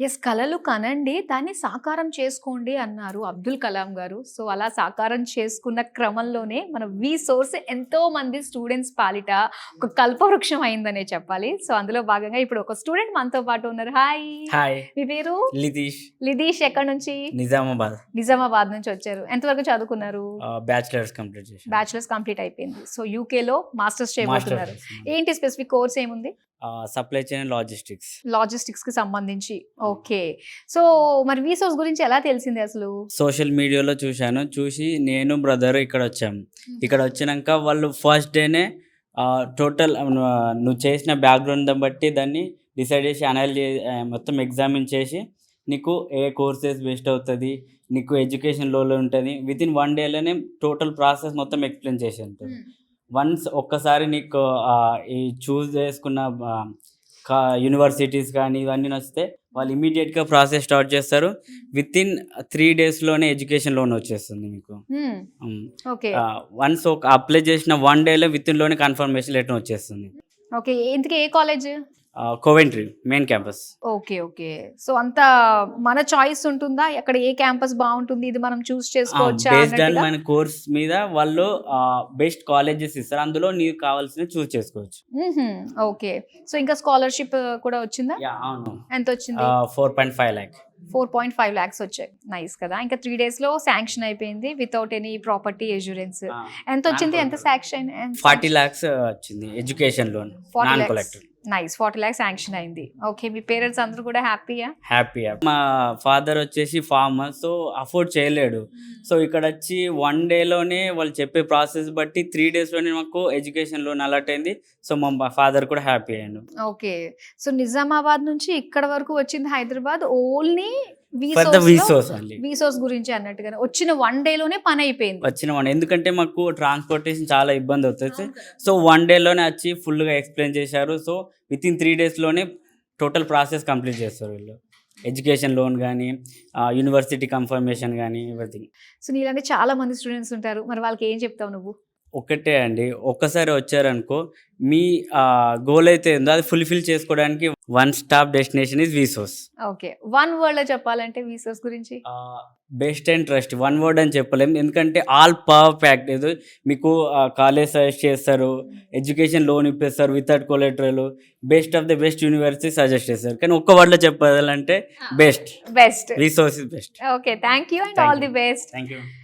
Yes. కలలు కనండి. దాన్ని సాకారం చేసుకోండి అన్నారు అబ్దుల్ కలాం గారు. సో, అలా సాకారం చేసుకున్న క్రమంలోనే మన వి సోర్స్ ఎంతో మంది స్టూడెంట్స్ పాలిట ఒక కల్పవృక్షం అయిందనే చెప్పాలి. సో, అందులో భాగంగా ఇప్పుడు ఒక స్టూడెంట్ మనతో పాటు ఉన్నారు. హాయ్! హాయ్, మీ పేరు? లితీష్, లిదీష్. ఎక్కడి నుంచి? నిజామాబాద్. నిజామాబాద్ నుంచి వచ్చారు. ఎంతవరకు చదువుకున్నారు? బ్యాచిలర్స్ కంప్లీట్ చేశాను. బ్యాచిలర్స్ కంప్లీట్ అయిపోయింది. సో, యూకేలో మాస్టర్స్ చేయబోతున్నారు. ఏంటి స్పెసిఫిక్ కోర్స్ ఏముంది? Supply chain and logistics. Logistics కి సంబంధించి. ఓకే. సో, మరి వి సోర్స్ గురించి ఎలా తెలిసింది అసలు? సోషల్ మీడియాలో చూసి నేను బ్రదర్ ఇక్కడ వచ్చాము. ఇక్కడ వచ్చినాక వాళ్ళు ఫస్ట్ డేనే టోటల్ నువ్వు చేసిన బ్యాక్గ్రౌండ్ బట్టి దాన్ని డిసైడ్ చేసి మొత్తం ఎగ్జామిన్ చేసి నీకు ఏ కోర్సెస్ బెస్ట్ అవుతుంది, నీకు ఎడ్యుకేషన్ లోలో ఉంటుంది, వితిన్ 1 డేలోనే టోటల్ ప్రాసెస్ మొత్తం ఎక్స్ప్లెయిన్ చేసి ఉంటుంది. వన్స్ ఒక్కసారి నీకు ఈ చూస్ చేసుకున్న యూనివర్సిటీస్ కానీ ఇవన్నీ వస్తే వాళ్ళు ఇమీడియట్గా ప్రాసెస్ స్టార్ట్ చేస్తారు. వితిన్ 3 డేస్లోనే ఎడ్యుకేషన్ లోన్ వచ్చేస్తుంది మీకు. ఓకే. వన్స్ అప్లై చేసిన 1 డేలో వితిన్ లోనే కన్ఫర్మేషన్ లెటర్ వచ్చేస్తుంది. ఓకే. ఇంతకీ ఏ college? Coventry main campus. Okay. Okay. So, అంత మన చాయిస్ ఉంటుందా? ఎక్కడ ఏ క్యాంపస్ బాగుంటుంది, ఇది మనం చూస్ చేసుకోవచ్చా బేస్డ్ ఆన్ అన్నట్టుగా? మన కోర్స్ మీద వాళ్ళు బెస్ట్ కాలేజెస్ ఇస్తారు, అందులో నీకు కావాల్సిన చూస్ చేసుకోవచ్చు. ఓకే. సో, ఇంకా స్కాలర్షిప్ కూడా వచ్చిందా? అవును, ఎంత వచ్చింది? 4.5 lakh. 4.5 lakhs వచ్చాయి. నైస్ కదా. ఇంకా 3 days లో శాంక్షన్ అయిపోయింది వితౌట్ ఎనీ ప్రాపర్టీ ఎష్యూరెన్స్. ఎంత వచ్చింది? ఎంత శాంక్షన్? 40 lakhs వచ్చింది education loan, 40 non lakhs. Collector. Nice. 40 lakhs sanction అయింది. ఓకే. మీ పేరెంట్స్ అందరూ కూడా హ్యాపీయా? హ్యాపీ. మా ఫాదర్ వచ్చేసి ఫార్మర్, సో అఫోర్డ్ చేయలేడు. సో ఇక్కడ వచ్చి 1 డేలోనే వాళ్ళు చెప్పే ప్రాసెస్ బట్టి 3 డేస్లోనే మాకు ఎడ్యుకేషన్ లోన్ అలాట్ అయింది. సో మా ఫాదర్ కూడా హ్యాపీ అయ్యాను. ఓకే. సో, నిజామాబాద్ నుంచి ఇక్కడ వరకు వచ్చింది హైదరాబాద్ ఓన్లీ విసోర్స్ గురించి అన్నట్టుగా వచ్చిన 1 డేలోనే పని అయిపోయింది. ఎందుకంటే మాకు ట్రాన్స్పోర్టేషన్ చాలా ఇబ్బంది అవుతుంది. సో 1 డేలోనే వచ్చి ఫుల్గా ఎక్స్ప్లెయిన్ చేశారు. సో వితిన్ 3 డేస్లోనే టోటల్ ప్రాసెస్ కంప్లీట్ చేస్తారు వీళ్ళు. ఎడ్యుకేషన్ లోన్ కానీ, యూనివర్సిటీ కన్ఫర్మేషన్ కానీ, ఎవ్రీథింగ్. సో, నీలాంటి చాలా మంది స్టూడెంట్స్ ఉంటారు. మరి వాళ్ళకి ఏం చెప్తావు నువ్వు? ఒకటే అండి, ఒక్కసారి వచ్చారనుకో మీ గోల్ అయితే ఉందో అది ఫుల్ఫిల్ చేసుకోవడానికి వన్ స్టాప్ డెస్టినేషన్ ఇస్ విసోర్స్. ఓకే. 1 word లో చెప్పాలంటే విసోర్స్ గురించి? Best and trust. 1 word అని చెప్పలేము, ఎందుకంటే ఆల్ పవర్ ప్యాక్డ్. మీకు కాలేజ్ సజెస్ట్ చేస్తారు, ఎడ్యుకేషన్ లోన్ ఇప్పిస్తారు without collateral, best of the best university suggest చేస్తారు. కానీ ఒక్క వర్డ్లో చెప్పాలంటే best. Best. Visource is best. Okay. Thank you and all the best. Thank you.